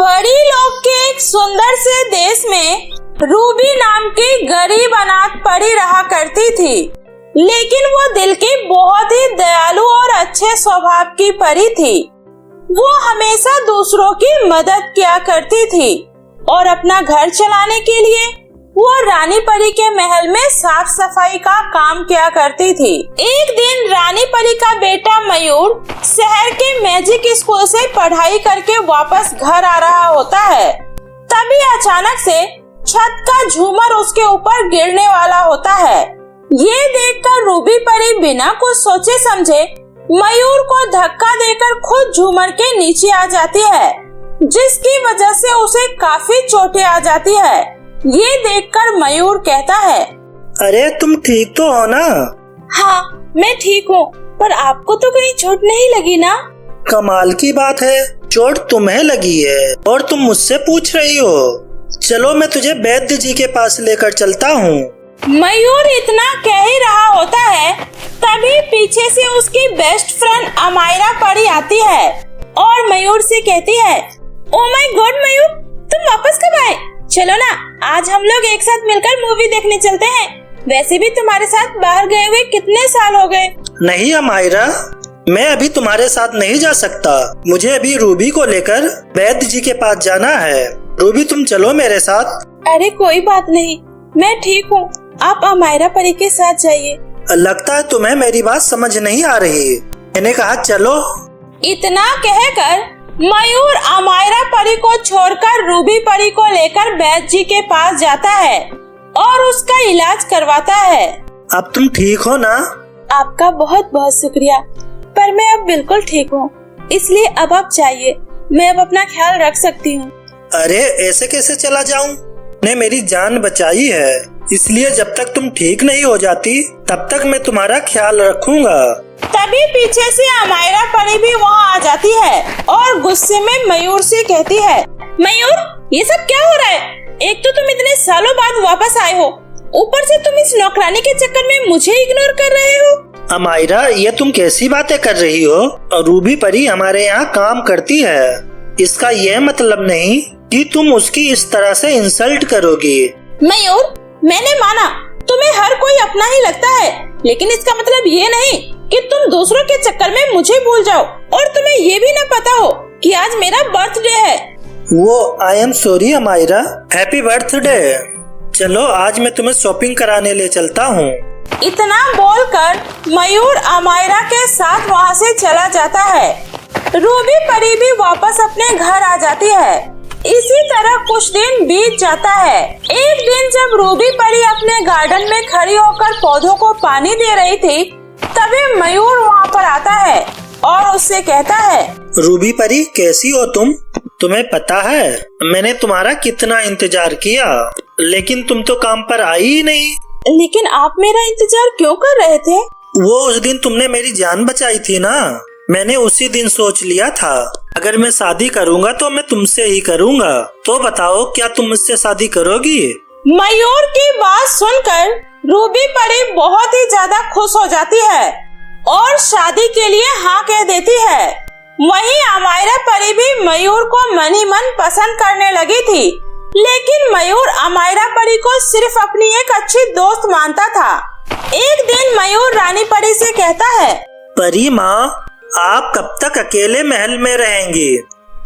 परी लोग के एक सुंदर से देश में रूबी नाम की गरीब अनाथ परी रहा करती थी, लेकिन वो दिल की बहुत ही दयालु और अच्छे स्वभाव की परी थी। वो हमेशा दूसरों की मदद किया करती थी और अपना घर चलाने के लिए वो रानी परी के महल में साफ सफाई का काम किया करती थी। एक दिन रानी परी का बेटा मयूर शहर के मैजिक स्कूल से पढ़ाई करके वापस घर आ रहा होता है। तभी अचानक से छत का झूमर उसके ऊपर गिरने वाला होता है। ये देखकर रूबी परी बिना कुछ सोचे समझे मयूर को धक्का देकर खुद झूमर के नीचे आ जाती है, जिसकी वजह से उसे काफी चोटें आ जाती है। ये देखकर मयूर कहता है, अरे तुम ठीक तो हो ना? हाँ मैं ठीक हूँ, पर आपको तो कहीं चोट नहीं लगी ना? कमाल की बात है, चोट तुम्हें लगी है और तुम मुझसे पूछ रही हो। चलो मैं तुझे वैद्य जी के पास लेकर चलता हूँ। मयूर इतना कह ही रहा होता है, तभी पीछे से उसकी बेस्ट फ्रेंड अमायरा परी आती है और मयूर से कहती है, ओ माय गॉड मयूर, तुम वापस कब आए? चलो ना, आज हम लोग एक साथ मिलकर मूवी देखने चलते हैं। वैसे भी तुम्हारे साथ बाहर गए हुए कितने साल हो गए। नहीं अमायरा, मैं अभी तुम्हारे साथ नहीं जा सकता। मुझे अभी रूबी को लेकर वैद्य जी के पास जाना है। रूबी तुम चलो मेरे साथ। अरे कोई बात नहीं, मैं ठीक हूँ, आप अमायरा परी के साथ जाइए। लगता है तुम्हें मेरी बात समझ नहीं आ रही। मैंने कहा चलो। इतना कहकर मयूर अमायरा परी को छोड़कर रूबी परी को लेकर वैद्य जी के पास जाता है और उसका इलाज करवाता है। अब तुम ठीक हो ना? आपका बहुत बहुत शुक्रिया, पर मैं अब बिल्कुल ठीक हूँ, इसलिए अब आप जाइए, मैं अब अपना ख्याल रख सकती हूँ। अरे ऐसे कैसे चला जाऊँ? ने मेरी जान बचाई है, इसलिए जब तक तुम ठीक नहीं हो जाती तब तक मैं तुम्हारा ख्याल रखूंगा। तभी पीछे से अमायरा परी भी वहाँ आ जाती है और गुस्से में मयूर से कहती है, मयूर ये सब क्या हो रहा है? एक तो तुम इतने सालों बाद वापस आए हो, ऊपर से तुम इस नौकरानी के चक्कर में मुझे इग्नोर कर रहे हो। अमायरा ये तुम कैसी बातें कर रही हो? रूबी परी हमारे यहाँ काम करती है, इसका ये मतलब नहीं कि तुम उसकी इस तरह से इंसल्ट करोगी। मयूर मैंने माना तुम्हें हर कोई अपना ही लगता है, लेकिन इसका मतलब ये नहीं कि तुम दूसरों के चक्कर में मुझे भूल जाओ और तुम्हें ये भी न पता हो कि आज मेरा बर्थडे है। वो I am sorry Amayra, happy birthday. चलो आज मैं तुम्हें शॉपिंग कराने ले चलता हूँ। इतना बोलकर मयूर अमायरा के साथ वहाँ से चला जाता है। रूबी परी भी वापस अपने घर आ जाती है। इसी तरह कुछ दिन बीत जाता है। एक दिन जब रूबी परी अपने गार्डन में खड़ी होकर पौधों को पानी दे रही थी, तभी मयूर वहाँ पर आता है और उससे कहता है, रूबी परी कैसी हो तुम? तुम्हें पता है मैंने तुम्हारा कितना इंतजार किया, लेकिन तुम तो काम पर आई ही नहीं। लेकिन आप मेरा इंतजार क्यों कर रहे थे? वो उस दिन तुमने मेरी जान बचाई थी ना, मैंने उसी दिन सोच लिया था अगर मैं शादी करूँगा तो मैं तुमसे ही करूँगा। तो बताओ क्या तुम मुझसे शादी करोगी? मयूर की बात सुनकर रूबी परी बहुत ही ज्यादा खुश हो जाती है और शादी के लिए हाँ कह देती है। वहीं अमायरा परी भी मयूर को मन ही मन पसंद करने लगी थी, लेकिन मयूर अमायरा परी को सिर्फ अपनी एक अच्छी दोस्त मानता था। एक दिन मयूर रानी परी से कहता है, परी माँ आप कब तक अकेले महल में रहेंगी?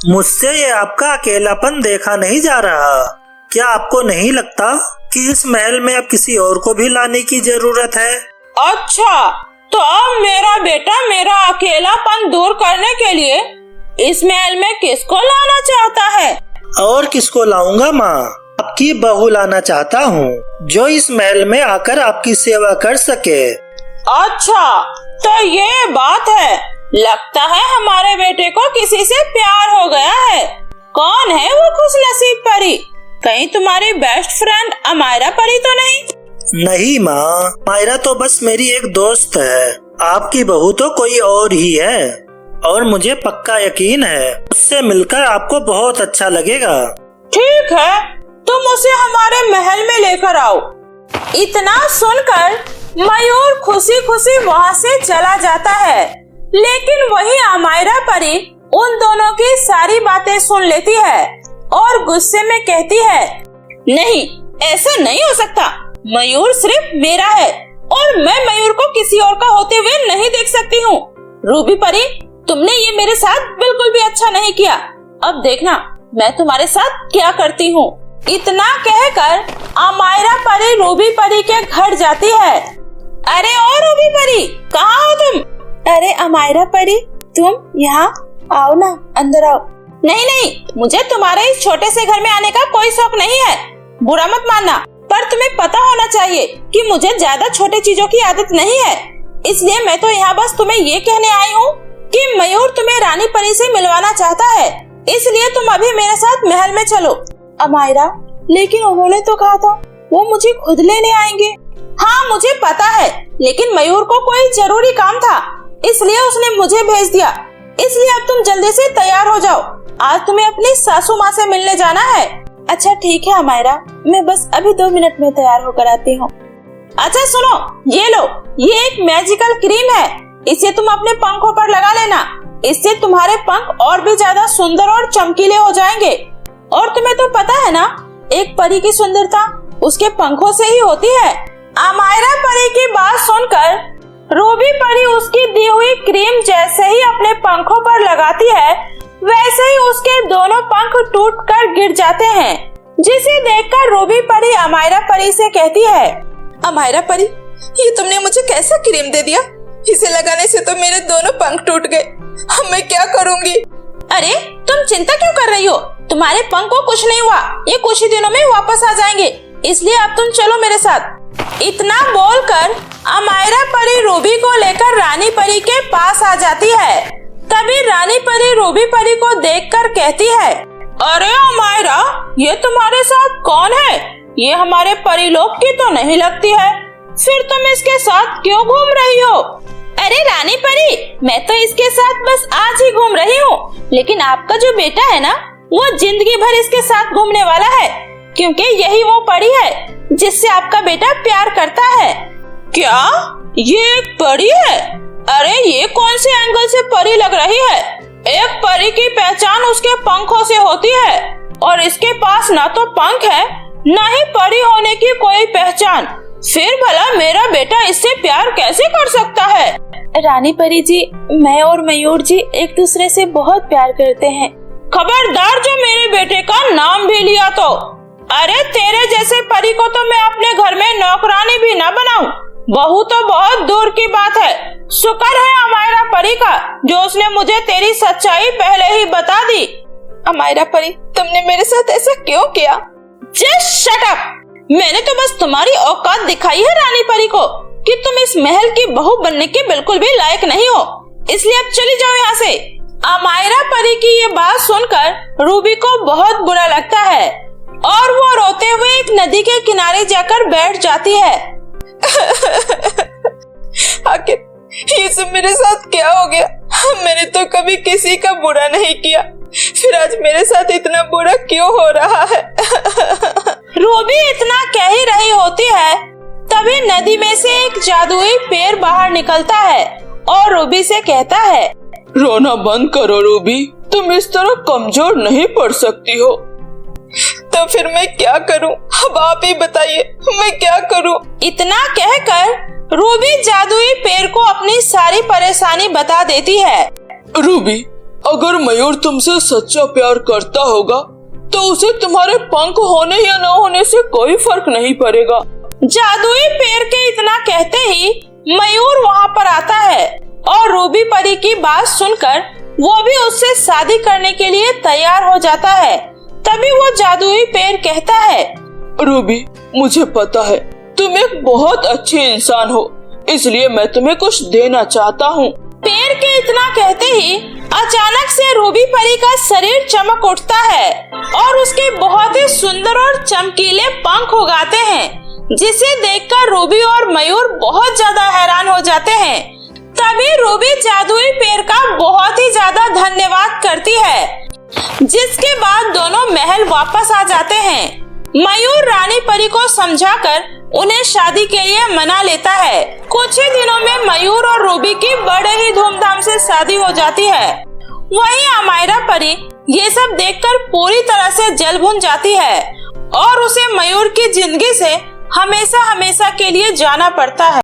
मुझसे ये आपका अकेलापन देखा नहीं जा रहा। क्या आपको नहीं लगता कि इस महल में अब किसी और को भी लाने की जरूरत है? अच्छा, तो अब मेरा बेटा मेरा अकेलापन दूर करने के लिए इस महल में किसको लाना चाहता है? और किसको लाऊंगा माँ? आपकी बहू लाना चाहता हूँ जो इस महल में आकर आपकी सेवा कर सके। अच्छा, तो ये बात है। लगता है हमारे बेटे को किसी से प्यार हो गया है। कौन है वो खुशनसीब परी? कहीं तुम्हारी बेस्ट फ्रेंड अमायरा परी तो नहीं? नहीं माँ, अमायरा तो बस मेरी एक दोस्त है। आपकी बहू तो कोई और ही है और मुझे पक्का यकीन है उससे मिलकर आपको बहुत अच्छा लगेगा। ठीक है, तुम उसे हमारे महल में लेकर आओ। इतना सुनकर मयूर खुशी खुशी वहाँ से चला जाता है, लेकिन वही अमायरा परी उन दोनों की सारी बातें सुन लेती है और गुस्से में कहती है, नहीं, ऐसा नहीं हो सकता। मयूर सिर्फ मेरा है और मैं मयूर को किसी और का होते हुए नहीं देख सकती हूँ। रूबी परी, तुमने ये मेरे साथ बिल्कुल भी अच्छा नहीं किया। अब देखना मैं तुम्हारे साथ क्या करती हूँ। इतना कहकर अमायरा परी रूबी परी के घर जाती है। अरे ओ रूबी परी, कहाँ हो तुम? अरे अमायरा परी, तुम यहाँ आओ ना, अंदर आओ। नहीं नहीं, मुझे तुम्हारे इस छोटे से घर में आने का कोई शौक नहीं है, बुरा मत मानना। पर तुम्हें पता होना चाहिए कि मुझे ज्यादा छोटी चीजों की आदत नहीं है। इसलिए मैं तो यहाँ बस तुम्हें ये कहने आई हूँ कि मयूर तुम्हें रानी परी से मिलवाना चाहता है, इसलिए तुम अभी मेरे साथ महल में चलो। अमायरा, लेकिन उन्होंने तो कहा था वो मुझे खुद लेने आएंगे। हाँ मुझे पता है, लेकिन मयूर को कोई जरूरी काम था, इसलिए उसने मुझे भेज दिया। इसलिए अब तुम जल्दी से तैयार हो जाओ, आज तुम्हें अपनी सासू माँ से मिलने जाना है। अच्छा ठीक है अमायरा, मैं बस अभी 2 मिनट में तैयार होकर आती हूँ। अच्छा सुनो, ये लो, ये एक मैजिकल क्रीम है, इसे तुम अपने पंखों पर लगा लेना। इससे तुम्हारे पंख और भी ज्यादा सुंदर और चमकीले हो जाएंगे। और तुम्हें तो पता है ना, एक परी की सुंदरता उसके पंखों से ही होती है। अमायरा परी की बात सुनकर रूबी परी उसकी दी हुई क्रीम जैसे ही अपने पंखों पर लगाती है, वैसे ही उसके दोनों पंख टूटकर गिर जाते हैं, जिसे देखकर रूबी परी अमायरा परी से कहती है, अमायरा परी, ये तुमने मुझे कैसा क्रीम दे दिया? इसे लगाने से तो मेरे दोनों पंख टूट गए। अब मैं क्या करूँगी? अरे तुम चिंता क्यों कर रही हो? तुम्हारे पंख को कुछ नहीं हुआ, ये कुछ ही दिनों में वापस आ जाएंगे, इसलिए अब तुम चलो मेरे साथ। इतना बोलकर अमायरा परी रूबी को लेकर रानी परी के पास आ जाती है। तभी रानी परी रूबी परी को देखकर कहती है, अरे अमायरा, ये तुम्हारे साथ कौन है? ये हमारे परीलोक की तो नहीं लगती है, फिर तुम इसके साथ क्यों घूम रही हो? अरे रानी परी, मैं तो इसके साथ बस आज ही घूम रही हूँ, लेकिन आपका जो बेटा है ना, वो जिंदगी भर इसके साथ घूमने वाला है, क्योंकि यही वो परी है जिससे आपका बेटा प्यार करता है। क्या ये एक परी है? अरे ये कौन से एंगल से परी लग रही है? एक परी की पहचान उसके पंखों से होती है, और इसके पास ना तो पंख है, ना ही परी होने की कोई पहचान। फिर भला मेरा बेटा इससे प्यार कैसे कर सकता है? रानी परी जी, मैं और मयूर जी एक दूसरे से बहुत प्यार करते हैं। खबरदार जो मेरे बेटे का नाम भी लिया तो। अरे तेरे जैसे परी को तो मैं अपने घर में नौकरानी भी न बनाऊं, बहू तो बहुत दूर की बात है। शुक्र है अमायरा परी का, जो उसने मुझे तेरी सच्चाई पहले ही बता दी। अमायरा परी, तुमने मेरे साथ ऐसा क्यों किया? Just shut up! मैंने तो बस तुम्हारी औकात दिखाई है रानी परी को कि तुम इस महल की बहू बनने के बिल्कुल भी लायक नहीं हो, इसलिए अब चली जाओ यहाँ से। अमायरा परी की ये बात सुनकर रूबी को बहुत बुरा लगता है और वो रोते हुए एक नदी के किनारे जाकर बैठ जाती है। आखिर ये सब मेरे साथ क्या हो गया? मैंने तो कभी किसी का बुरा नहीं किया, फिर आज मेरे साथ इतना बुरा क्यों हो रहा है? रूबी इतना कह ही रही होती है, तभी नदी में से एक जादुई पेड़ बाहर निकलता है और रूबी से कहता है, रोना बंद करो रूबी, तुम इस तरह कमजोर नहीं पड़ सकती हो। तो फिर मैं क्या करूं? अब आप ही बताइए, मैं क्या करूं? इतना कहकर रूबी जादुई पेड़ को अपनी सारी परेशानी बता देती है। रूबी, अगर मयूर तुमसे सच्चा प्यार करता होगा तो उसे तुम्हारे पंख होने या न होने से कोई फर्क नहीं पड़ेगा। जादुई पेड़ के इतना कहते ही मयूर वहाँ पर आता है और रूबी परी की बात सुनकर वो भी उससे शादी करने के लिए तैयार हो जाता है। तभी वो जादुई पेड़ कहता है, रूबी, मुझे पता है तुम एक बहुत अच्छे इंसान हो, इसलिए मैं तुम्हें कुछ देना चाहता हूँ। पेड़ के इतना कहते ही अचानक से रूबी परी का शरीर चमक उठता है और उसके बहुत ही सुंदर और चमकीले पंख उगाते हैं, जिसे देखकर रूबी और मयूर बहुत ज्यादा हैरान हो जाते हैं। तभी रूबी जादुई पेड़ का बहुत ही ज्यादा धन्यवाद करती है, जिसके बाद दोनों महल वापस आ जाते हैं। मयूर रानी परी को समझाकर उन्हें शादी के लिए मना लेता है। कुछ ही दिनों में मयूर और रूबी की बड़े ही धूमधाम से शादी हो जाती है वहीं अमायरा परी ये सब देखकर पूरी तरह से जल भुन जाती है और उसे मयूर की जिंदगी से हमेशा हमेशा के लिए जाना पड़ता है।